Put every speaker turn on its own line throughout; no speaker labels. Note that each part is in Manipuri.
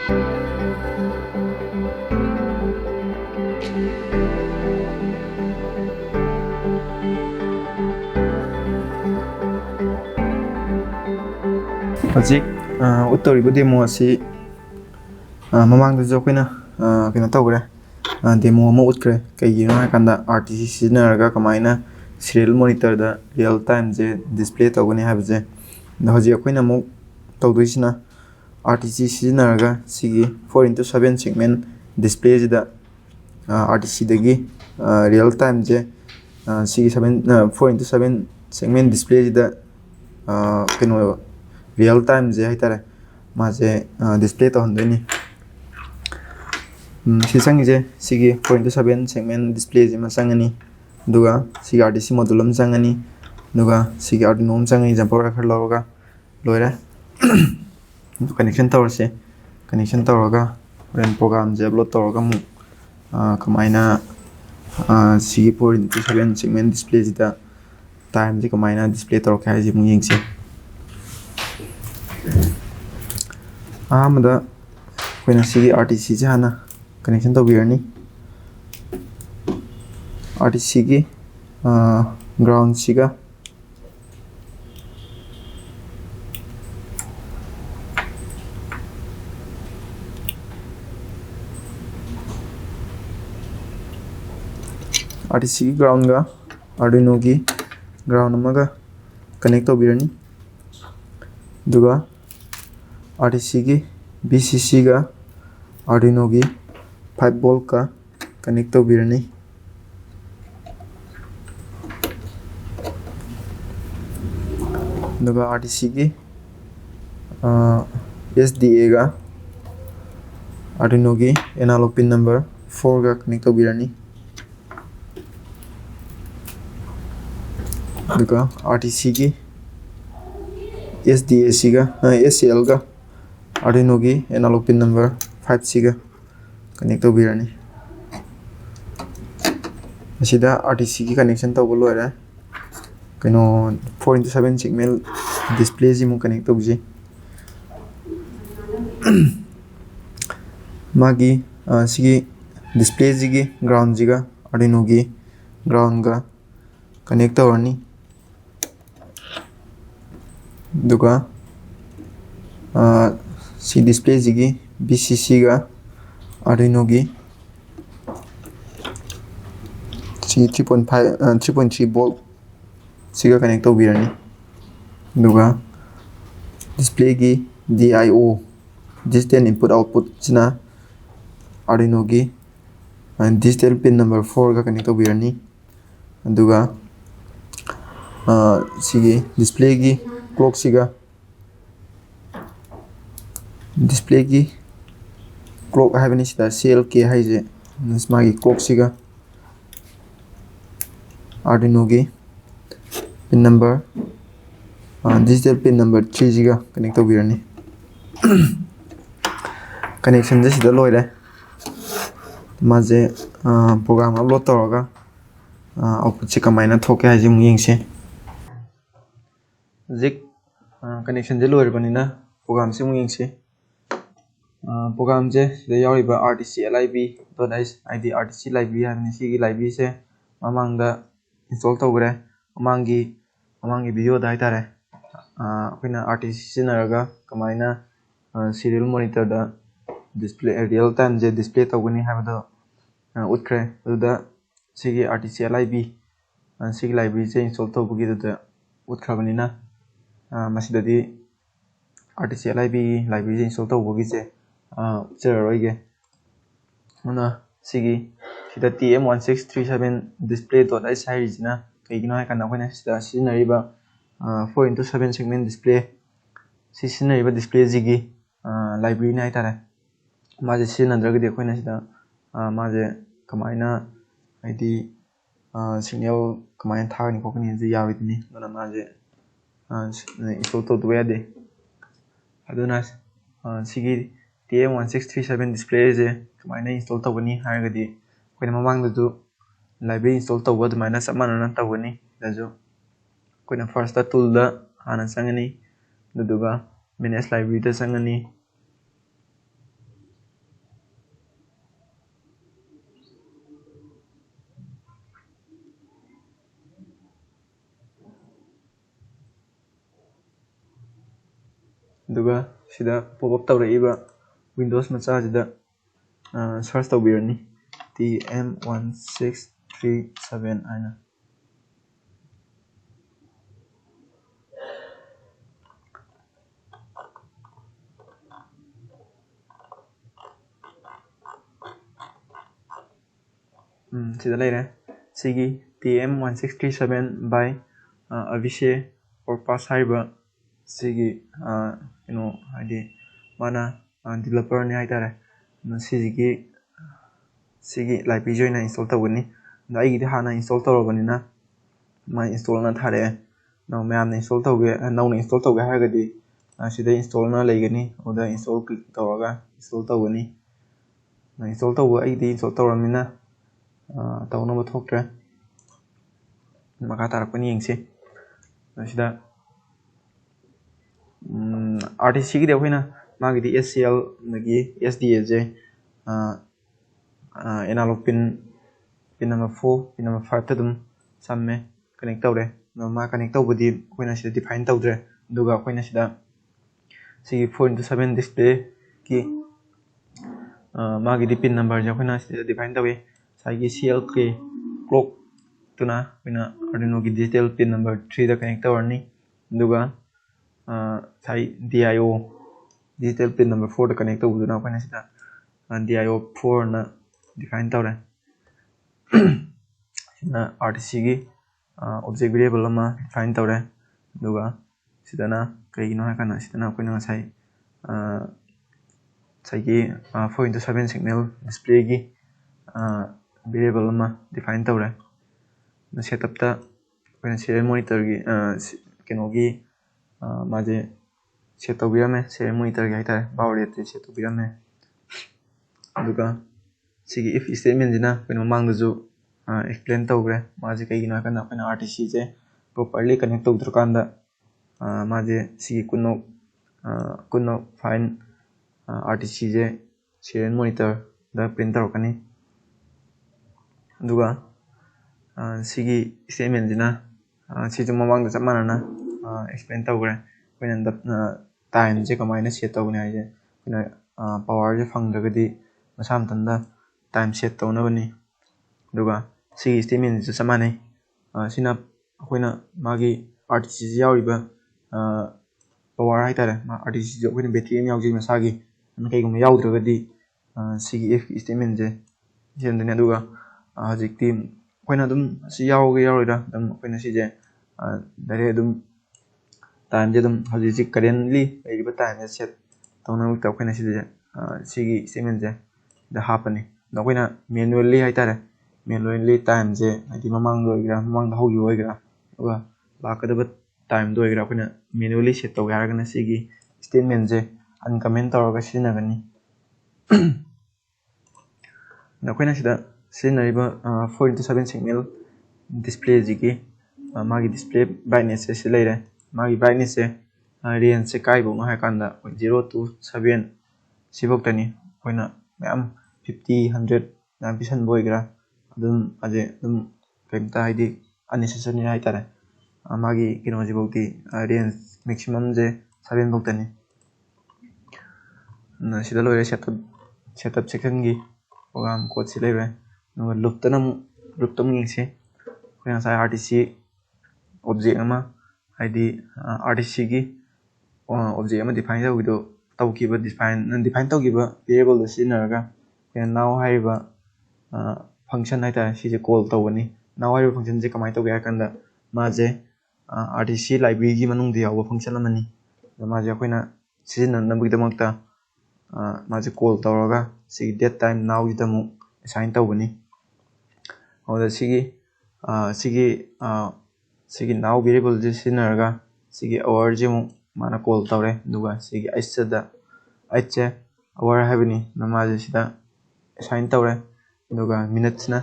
Hojik uttoriba demo asi mamangdasu akoina kena tawgre demo ama utkre kaigino haikanda RTC sizinaraga kamaina serial monitor da real time je display tawgani habje hojik akoina amuk tawdoisina RTC sizinaraga sigi 4x7 segment display jida RTC dagi real time je sigi 4x7 segment display jida keno real time je haitare maje display to handoni sisang je sigi 4x7 segment display je masangani duga sigi RTC module am sangani duga sigi Arduino am sangani example rakhar loga loira connection tawrse connection tawraga ren program je upload tawraga mu kamaina sigi 4x7 segment display jida time je kamaina display tawrka haji mu yengse ahmada koina sigi RTC je hana connection to birani RTC gi ground siga RTC gi ground ga Arduino gi ground amaga connect to birani duga RTC की BCC का Arduino की 5 volt का कनेक्ट तो बिरनी दुगा RTC की SDA का Arduino की एनालॉग पिन नंबर 4 का कनेक्ट तो बिरनी दुगा RTC की SDAC का SCL का Arduino की एनालॉग पिन नंबर 5C का कनेक्ट तो बिरनी असिदा RTC की कनेक्शन तो बोलो है कनो 4x7 segment display जी मु कनेक्ट तो बजे मागी सिगी display जी की ground जी का Arduino की ground का कनेक्ट तो वरनी दुगा सी डिस्प्ले जिगी BCC का Arduino की सी 3.3 volt सिगा कनेक्ट तो बिरनी दुगा डिस्प्ले की DIO डिजिटल इनपुट आउटपुट जिना Arduino की डिजिटल पिन नंबर 4 का कनेक्ट तो बिरनी दुगा सिगी डिस्प्ले की क्लॉक सिगा डिस्प्ले की क्लॉक है बनी सीधा CLK है जे इसमें की क्लॉक सिगा Arduino की pin number digital pin number 3 जिगा कनेक्ट हो बिरनी कनेक्शन जे सीधा लोय रे माजे प्रोग्राम अपलोड तौरगा आउटपुट से कमाइना थोके है जे मुयेंगसे जिक कनेक्शन जे लोय बनिना प्रोग्राम से मुयेंगसे प्रोग्राम जे सिदा यावरिबा RTC lib.id RTC library है सिगी library से ममांगदा इंस्टॉल तौगरे ममांगी वीडियो दा हाइतारे अखोइना RTC सिनारगा कमाइना सीरियल मॉनिटर दा डिस्प्ले रियल टाइम जे डिस्प्ले तौगनी हाबदो उतख्रे दुदा सिगी RTC lib सिगी library से इंस्टॉल तौबगी दुदा उतख्रबनिना मसिददी RTC lib library से इंस्टॉल तौबगी से उचररोइगे उना सिगी सिदा TM1637 display.h हाइरिजिना कइगिनो हाइ काना अखोइना सिदा सिजनरिबा 4x7 segment display सिजनरिबा display जिगी library ना हाइतारे माजे सिजनद्रगदि अखोइना सिदा माजे कमाइना आइदि सिग्नल कमाइना थागनि खोकनि जे याविदनि उना माजे इंस्टॉल तौदो यादे अदुना सिगी TM1637 display जे कमाइना इंस्टॉल तौगनि हाइरगदि अखोइना ममांगदु library इंस्टॉल तौबा दुमाइना समानना तौगनि दजो अखोइना फर्स्ट टूल दा हाना संगनि दुदुगा manage library दा संगनि ꯑꯗꯨꯒ ꯁꯤꯗ ꯄꯣꯞ ꯑꯞ ꯇꯧꯔꯛꯏꯕ ꯋꯤꯟꯗꯣꯁ ꯃꯆꯥꯁꯤꯗ ꯁꯔꯆ ꯇꯧꯕꯤꯔꯅꯤ TM1637 ꯍꯥꯏꯅ sida leire sigi TM1637 by Avise or pass haiba sigi haidi mana developer ni haitare sigi library join install tawani da aigi hana install tawrabanina ma install na thare now mayam na install tawge now na install tawge haragadi sida install na leigani oda install click tawraga install tawani na install tawga aigi install tawramina tawna thoktre maka tarakpani yengse sida RTC gi de hoina magi di SCL nagi SDA je analog pin number 4 pin number 5 tadum samme connect tawre no ma connect tawbudi hoina sida define tawdre duga hoina sida sigi 4x7 display ki magi di pin number je hoina sida define tawe साइगी CLK clock tuna hoina Arduino gi digital pin number 3 da connect tawrni duga sai DIO digital pin number 4 da connect tawduna hoina sida DIO 4 na define tawre na RTC gi object variable ama define tawre duga sidana kaigino hakana sidana hoina sai saigi 4x7 signal display gi variable ama define tawre na setup ta hoina serial monitor gi kenogi maje set tawbirame serial monitor gi haitare power rate set tawbirame duga sigi if statement jina hoina mamang du explain tawgre maje kaigino hakana hoina RTC je properly connect tawdrkanda maje sigi kunno find RTC je serial monitor da print tawrkani duga sigi statement jina siju mamang da chamana explain tawgre hoina time je kamaina set tawne haije hoina power je phangdragadi masam tanda time set tawnabani duga sigi statement je chamane sina hoina magi RTC je yauriba power haitare ma RTC je hoina battery am yauji masagi kaigum yaudragadi sigi if statement je jendane duga hajikti hoina dum si yauge yaurida dum hoina si je dare dum time je dum haji currently leiriba time je set tawna ta hoina si je sigi statement je da hapani da hoina manually haitare manually time je hadi mamang loigra mamang da hogi loigra duga lakadaba time do igra hoina manually set tawga haragana sigi statement je uncomment tawraga sinagani da hoina sida sinariba 4x7 signal display jigi magi display brightness se leire magi brightness se range se kai bong ha kanda 0 to 7 sibok tani hoina mayam 50 100 na pisan boigra dum aje dum kemta haidi unnecessary haitare magi kinoji bokti range maximum je 7 bok tani na sida loire setup section gi program code si leire no loop tam yingse hoina sai RTC object ama haidi RTC gi object ama define tawgido tawkiba define tawgiba variable da sinaraga hoina now haiba function haitare sije call tawani now haiba function je kamai tawge hakanda maje RTC library gi manungdi yawa function amani maje hoina sijinanabgidamakta maje call tawraga sigi date time now gidamu assign tawbani oda sigi now variable je sinaraga sigi hour je mu mana call tawre duga sigi h hour habini namaje sida assign tawre duga minutes na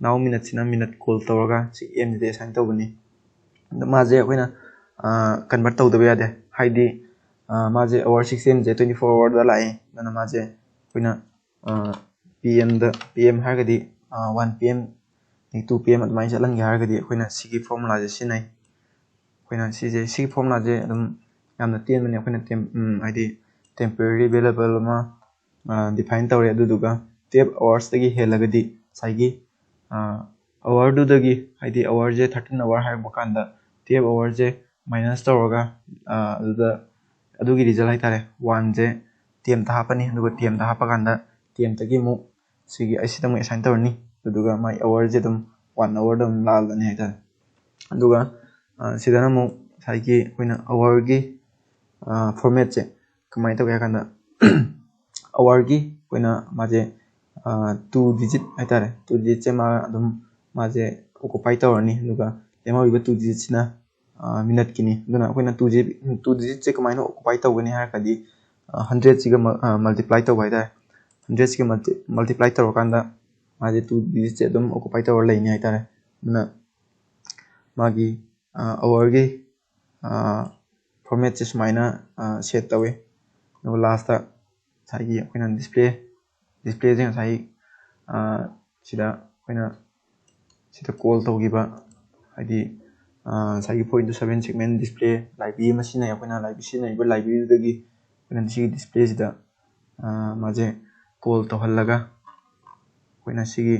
now minutes na minute call tawraga sigi m de assign tawbani maje hoina convert tawdaba yade haidi maje hour 6am je 24 hour da lai nana maje hoina PM haragadi 1 PM 2 PM admai chalan gi haragadi hoina sigi formula je sinai hoina sigi formula je adum ꯌꯥꯝꯅ ꯇꯦꯟꯕꯅꯤ ꯑꯩꯈꯣꯏꯅ ꯍꯥꯏꯗꯤ ꯇꯦꯝꯄꯔꯦꯔꯤ ꯚꯦꯂꯦꯕꯜ ꯑꯃ ꯗꯤꯐꯥꯏꯟ ꯇꯧꯔꯦ ꯑꯗꯨꯗꯨꯒ 12 ꯑꯋꯥꯔꯁꯇꯒꯤ ꯍꯦꯜꯂꯒꯗꯤ ꯉꯁꯥꯏꯒꯤ ꯑꯋꯥꯔꯗꯨꯗꯒꯤ ꯍꯥꯏꯗꯤ ꯑꯋꯥꯔꯁꯦ 13 ꯑꯋꯥꯔ ꯍꯥꯏꯔꯛꯄ ꯀꯥꯟꯗ 12 ꯑꯋꯥꯔꯁꯦ ꯃꯥꯏꯅꯁ ꯇꯧꯔꯒ ꯑꯗꯨꯗ ꯑꯗꯨꯒꯤ ꯔꯤꯖꯜ ꯍꯥꯏꯇꯥꯔꯦ 1ꯁꯦ ꯇꯦꯝꯇ ꯍꯥꯞꯄꯅꯤ ꯑꯗꯨꯒ ꯇꯦꯝꯇ ꯍꯥꯞꯄ ꯀꯥꯟꯗ ꯇꯦꯝꯇꯒꯤ ꯑꯃꯨꯛ ꯁꯤꯒꯤ ꯑꯁꯤꯗ ꯑꯃꯨꯛ ꯑꯦꯁꯥꯏꯟ ꯇꯧꯔꯅꯤ ꯑꯗꯨꯗꯨꯒ ꯃꯥꯏ ꯑꯋꯥꯔꯁꯦ ꯑꯗꯨꯝ 1 ꯑꯋꯥꯔꯗ ꯑꯗꯨꯝ ꯂꯥꯜꯂꯅꯤ ꯍꯥꯏꯇꯥꯔꯦ ꯑꯗꯨꯒ ꯁꯤꯗꯅ ꯑꯃꯨꯛ ꯉꯁꯥꯏꯒꯤ ꯑꯩꯈꯣꯏꯅ ꯑꯋꯥꯔꯒꯤ ꯐꯣꯔꯃꯦꯠꯁꯦ ꯀꯃꯥꯏꯅ ꯇꯧꯒꯦ ꯍꯥꯏ ꯀꯥꯟꯗ ꯑꯋꯥꯔꯒꯤ ꯑꯩꯈꯣꯏꯅ ꯃꯥꯁꯦ 2 ꯗꯤꯖꯤꯠ ꯍꯥꯏꯇꯥꯔꯦ 2 ꯗꯤꯖꯤꯠꯁꯦ ꯑꯗꯨꯝ ꯃꯥꯁꯦ ꯑꯣꯀꯨꯄꯥꯏ ꯇꯧꯔꯅꯤ ꯑꯗꯨꯒ ꯂꯦꯝꯍꯧꯔꯤꯕ 2 ꯗꯤꯖꯤꯠꯁꯤꯅ ꯃꯤꯅꯠꯀꯤꯅꯤ ꯑꯗꯨꯅ ꯑꯩꯈꯣꯏꯅ 2 ꯗꯤꯖꯤꯠꯁꯦ ꯀꯃꯥꯏꯅ ꯑꯣꯀꯨꯄꯥꯏ ꯇꯧꯒꯅꯤ ꯍꯥꯏꯔꯒꯗꯤ 100ꯁꯤꯒ ꯃꯜꯇꯤꯄ꯭ꯂꯥꯏ ꯇꯧꯕ ꯍꯥꯏꯇꯥꯔꯦ 100ꯁꯤꯒ ꯃꯜꯇꯤꯄ꯭ꯂꯥꯏ ꯇꯧꯔꯀꯥꯟꯗ ꯃꯥꯁꯦ 2 ꯗꯤꯖꯤꯠꯁꯦ ꯑꯗꯨꯝ ꯑꯣꯀꯨꯄꯥꯏ ꯇꯧꯔ ꯂꯩꯅꯤ ꯍꯥꯏꯇꯥꯔꯦ ꯑꯗꯨꯅ ꯃꯥꯒꯤ ꯑꯋꯥꯔꯒꯤ ꯐꯣꯔꯃꯦꯠꯁꯦ ꯁꯨꯃꯥꯏꯅ ꯁꯦꯠ ꯇꯧꯋꯤ ꯑꯗꯨꯒ ꯂꯥꯁꯇ ꯉꯁꯥꯏꯒꯤ ꯑꯩꯈꯣꯏꯅ ꯗꯤꯁꯄ꯭ꯂꯦꯁꯦ ꯉꯁꯥꯏ ꯁꯤꯗ ꯑꯩꯈꯣꯏꯅ ꯁꯤꯗ ꯀꯣꯜ ꯇꯧꯈꯤꯕ ꯍꯥꯏꯗꯤ ꯉꯁꯥꯏꯒꯤ 4x7 ꯁꯦꯒꯃꯦꯟ ꯗꯤꯁꯄ꯭ꯂꯦ ꯂꯥꯏꯕ꯭ꯔꯦꯔꯤ ꯑꯃ ꯁꯤꯖꯤꯟꯅꯩ ꯑꯩꯈꯣꯏꯅ ꯁꯤꯖꯤꯟꯅꯔꯤꯕ ꯂꯥꯏꯕ꯭ꯔꯦꯔꯤꯗꯨꯗꯒꯤ ꯑꯩꯈꯣꯏꯅ ꯁꯤꯒꯤ ꯗꯤꯁꯄ꯭ꯂꯦꯁꯤꯗ ꯃꯥꯁꯦ ꯀꯣꯜ ꯇꯧꯍꯜꯂꯒ ꯑꯩꯈꯣꯏꯅ ꯁꯤꯒꯤ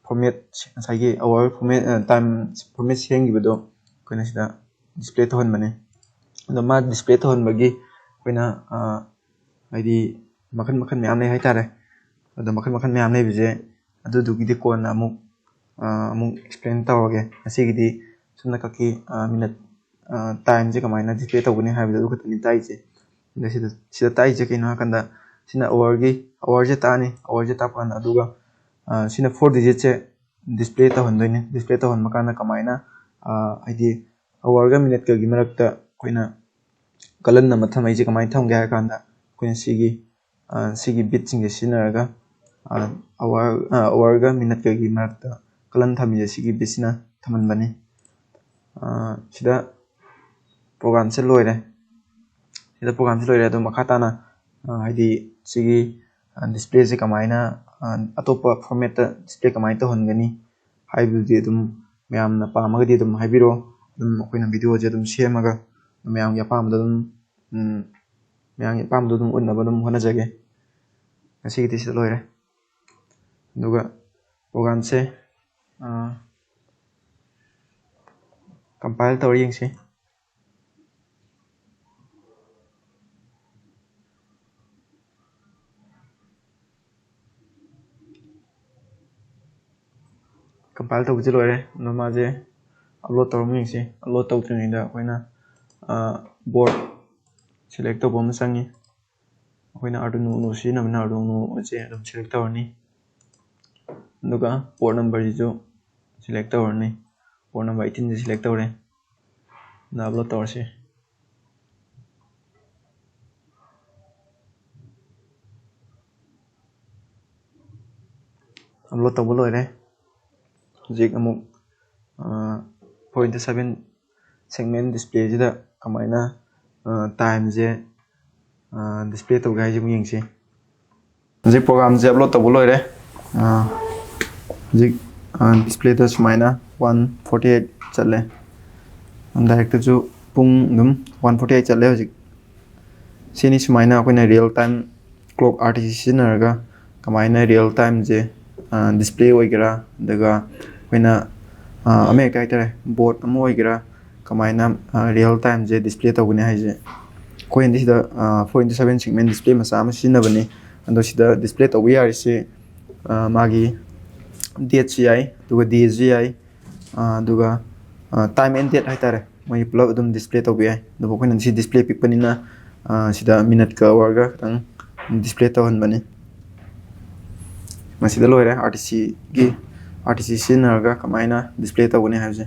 ꯐꯣꯔꯃꯦꯠ ꯉꯁꯥꯏꯒꯤ ꯑꯋꯥꯔ ꯐꯣꯔꯃꯦꯠ ꯇꯥꯏꯝ ꯐꯣꯔꯃꯦꯠ ꯁꯦꯝꯈꯤꯕꯗꯣ ꯑꯩꯈꯣꯏꯅ ꯁꯤꯗ ꯗꯤꯁꯄ꯭ꯂꯦ ꯇꯧꯍꯟꯕꯅꯦ ꯑꯗꯣ ꯃꯥ ꯗꯤꯁꯄ꯭ꯂꯦ ꯇꯧꯍꯟꯕꯒꯤ ꯑꯩꯈꯣꯏꯅ ꯍꯥꯏꯗꯤ ꯃꯈꯜ ꯃꯌꯥꯝ ꯂꯩ ꯍꯥꯏꯇꯥꯔꯦ ꯑꯗꯣ ꯃꯈꯜ ꯃꯌꯥꯝ ꯂꯩꯕꯁꯦ ꯑꯗꯨꯗꯨꯒꯤꯗꯤ ꯀꯣꯟꯅ ꯑꯃꯨꯛ ꯑꯦꯛꯁꯄ꯭ꯂꯦꯟ ꯇꯧꯔꯒꯦ ꯉꯁꯤꯒꯤꯗꯤ ꯁꯨꯝꯅ ꯈꯛꯀꯤ ꯃꯤꯅꯠ ꯇꯥꯏꯝꯁꯦ ꯀꯃꯥꯏꯅ ꯗꯤꯁꯄ꯭ꯂꯦ ꯇꯧꯒꯅꯤ ꯍꯥꯏꯕꯗꯣ ꯑꯗꯨ ꯈꯛꯇꯅꯤ ꯇꯥꯛꯏꯁꯦ ꯑꯗ ꯁꯤꯗ ꯇꯥꯛꯏꯁꯦ ꯀꯩꯅꯣ ꯍꯥꯏꯔꯀꯥꯟꯗ ꯁꯤꯅ ꯑꯋꯥꯔꯁꯦ ꯇꯥꯛꯑꯅꯤ ꯑꯋꯥꯔꯁꯦ ꯇꯥꯛꯄ ꯀꯥꯟꯗ ꯑꯗꯨꯒ ꯁꯤꯅ 4 ꯗꯤꯖꯤꯠꯁꯦ ꯗꯤꯁꯄ꯭ꯂꯦ ꯇꯧꯍꯟꯗꯣꯏꯅꯦ ꯗꯤꯁꯄ꯭ꯂꯦ ꯇꯧꯍꯟꯕ ꯀꯥꯟꯗ ꯀꯃꯥꯏꯅ ꯍꯥꯏꯗꯤ ꯑꯋꯥꯔꯒ ꯃꯤꯅꯠꯀꯒꯤ ꯃꯔꯛꯇ ꯑꯩꯈꯣꯏꯅ ꯀꯂꯟ ꯑꯃ ꯊꯝꯃꯛꯏꯁꯦ ꯀꯃꯥꯏꯅ ꯊꯝꯒꯦ ꯍꯥꯏꯔ ꯀꯥꯟꯗ ꯑꯩꯈꯣꯏꯅ ꯁꯤꯒꯤ ꯕꯤꯠꯁꯤꯡꯁꯦ ꯁꯤꯖꯤꯟꯅꯔꯒ ꯑꯋꯥꯔꯒ ꯃꯤꯅꯠꯀꯒꯤ ꯃꯔꯛꯇ ꯀꯂꯟ ꯊꯝꯃꯤꯁꯦ ꯁꯤꯒꯤ ꯕꯤꯠꯁꯤꯅ ꯊꯝꯍꯟꯕꯅꯤ ꯁꯤꯗ ꯄ꯭ꯔꯣꯒꯥꯝꯁꯦ ꯂꯣꯏꯔꯦ ꯑꯗꯣ ꯃꯈꯥ ꯇꯥꯅ ꯍꯥꯏꯗꯤ ꯁꯤꯒꯤ ꯗꯤꯁꯄ꯭ꯂꯦꯁꯦ ꯀꯃꯥꯏꯅ ꯑꯇꯣꯞꯄ ꯐꯣꯔꯃꯦꯠꯇ ꯗꯤꯁꯄ꯭ꯂꯦ ꯀꯃꯥꯏꯅ ꯇꯧꯍꯟꯒꯅꯤ ꯍꯥꯏꯕꯗꯨꯗꯤ ꯑꯗꯨꯝ ꯃꯌꯥꯝꯅ ꯄꯥꯝꯃꯒꯗꯤ ꯑꯗꯨꯝ ꯍꯥꯏꯕꯤꯔꯛꯑꯣ ꯑꯗꯨꯝ ꯑꯩꯈꯣꯏꯅ ꯚꯤꯗꯤꯑꯣꯁꯦ ꯑꯗꯨꯝ ꯁꯦꯝꯃꯒ ꯃꯌꯥꯝꯒꯤ ꯑꯄꯥꯝꯕꯗ ꯑꯗꯨꯝ ꯎꯠꯅꯕ ꯑꯗꯨꯝ ꯍꯣꯠꯅꯖꯒꯦ ꯉꯁꯤꯒꯤꯗꯤ ꯁꯤꯗ ꯂꯣꯏꯔꯦ ꯑꯗꯨꯒ ꯄ꯭ꯔꯣꯒꯥꯝꯁꯦ ꯀꯝꯄꯥꯏꯜ ꯇꯧꯔ ꯌꯦꯡꯁꯤ ꯀꯝꯄꯥꯏꯜ ꯇꯧꯕꯁꯦ ꯂꯣꯏꯔꯦ ꯑꯗꯣ ꯃꯥꯁꯦ ꯑꯞꯂꯣꯗ ꯇꯧꯔꯝ ꯌꯦꯡꯁꯤ ꯑꯞꯂꯣꯗ ꯇꯧꯗ꯭ꯔꯤꯉꯩꯗ ꯑꯩꯈꯣꯏꯅ ꯕꯣꯔꯗ ꯁꯦꯂꯦꯛ ꯇꯧꯕ ꯑꯃ ꯆꯪꯉꯤ ꯑꯩꯈꯣꯏꯅ Arduino Uno ꯁꯤꯖꯤꯟꯅꯕꯅ Arduino Unoꯁꯦ ꯑꯗꯨꯝ ꯁꯦꯂꯦꯛ ꯇꯧꯔꯅꯤ ꯑꯗꯨꯒ ꯄꯣꯔꯠ ꯅꯝꯕꯔꯁꯤꯁꯨ ꯁꯦꯂꯦꯛ ꯇꯧꯔꯅꯤ ꯄꯣꯔꯠ ꯅꯝꯕꯔ 18ꯁꯦ ꯁꯦꯂꯦꯛ ꯇꯧꯔꯦ ꯑꯗ ꯑꯞꯂꯣꯗ ꯇꯧꯔꯁꯤ ꯑꯞꯂꯣꯗ ꯇꯧꯕ ꯂꯣꯏꯔꯦ ꯍꯧꯖꯤꯛ ꯑꯃꯨꯛ 4x7 ꯁꯦꯒꯃꯦꯟ ꯗꯤꯁꯄ꯭ꯂꯦꯁꯤꯗ ꯀꯃꯥꯏꯅ ꯇꯥꯏꯝꯁꯦ ꯗꯤꯁꯄ꯭ꯂే ꯇꯧꯒꯦ ꯍꯥꯏꯁꯦ ꯑꯃꯨꯛ ꯌꯦꯡꯁꯤ ꯍꯧꯖꯤꯛ ꯄ꯭ꯔꯣꯒꯥꯝꯁꯦ ꯑꯞꯂꯣꯗ ꯇꯧꯕ ꯂꯣꯏꯔꯦ ꯍꯧꯖꯤꯛ ꯗꯤꯁꯄ꯭ꯂꯦꯗ ꯁꯨꯃꯥꯏꯅ 148 ꯆꯠꯂꯦ ꯗꯥꯏꯔꯦꯛꯇꯁꯨ ꯄꯨꯡ ꯑꯗꯨꯝ 148 ꯆꯠꯂꯦ ꯍꯧꯖꯤꯛ ꯁꯤꯅꯤ ꯁꯨꯃꯥꯏꯅ ꯑꯩꯈꯣꯏꯅ ꯔꯤꯌꯦꯜ ꯇꯥꯏꯝ ꯀ꯭ꯂꯣꯛ RTC ꯁꯤꯖꯤꯟꯅꯔꯒ ꯀꯃꯥꯏꯅ ꯔꯤꯌꯦꯜ ꯇꯥꯏꯝꯁꯦ ꯗꯤꯁꯄ꯭ꯂꯦ ꯑꯣꯏꯒꯦꯔꯥ ꯑꯗꯨꯒ ꯑꯩꯈꯣꯏꯅ ꯑꯃ ꯍꯦꯛꯇ ꯍꯥꯏꯇꯥꯔꯦ ꯕꯣꯔꯗ ꯑꯃ ꯑꯣꯏꯒꯦꯔꯥ ꯀꯃꯥꯏꯅ ꯔꯤꯌꯦꯜ ꯇꯥꯏꯝꯁꯦ ꯗꯤꯁꯄ꯭ꯂꯦ ꯇꯧꯒꯅꯤ ꯍꯥꯏꯁꯦ ꯑꯩꯈꯣꯏꯅꯗꯤ ꯁꯤꯗ 4x7 ꯁꯦꯒꯃꯦꯟ ꯗꯤꯁꯄ꯭ꯂꯦ ꯃꯆꯥ ꯑꯃ ꯁꯤꯖꯤꯟꯅꯕꯅꯤ ꯑꯗꯣ ꯁꯤꯗ ꯗꯤꯁꯄ꯭ꯂꯦ ꯇꯧꯕ ꯌꯥꯔꯤꯁꯦ ꯃꯥꯒꯤ ꯗꯦꯠꯁꯨ ꯌꯥꯏ ꯑꯗꯨꯒ ꯗꯦꯁꯨ ꯌꯥꯏ ꯑꯗꯨꯒ ꯇꯥꯏꯝ ꯑꯦꯟ ꯗꯦꯠ ꯍꯥꯏꯇꯥꯔꯦ ꯃꯣꯏ ꯄꯨꯂꯞ ꯑꯗꯨꯝ ꯗꯤꯁꯄ꯭ꯂꯦ ꯇꯧꯕ ꯌꯥꯏ ꯑꯗꯨꯕꯨ ꯑꯩꯈꯣꯏꯅ ꯁꯤ ꯗꯤꯁꯄ꯭ꯂꯦ ꯄꯤꯛꯄꯅꯤꯅ ꯁꯤꯗ ꯃꯤꯅꯠꯀ ꯑꯋꯥꯔꯒ ꯈꯤꯇꯪ ꯗꯤꯁꯄ꯭ꯂꯦ ꯇꯧꯍꯟꯕꯅꯤ ꯃꯁꯤꯗ ꯂꯣꯏꯔꯦ RTC ꯁꯤꯖꯤꯟꯅꯔꯒ ꯀꯃꯥꯏꯅ ꯗꯤꯁꯄ꯭ꯂꯦ ꯇꯧꯒꯅꯤ ꯍꯥꯏꯕꯁꯦ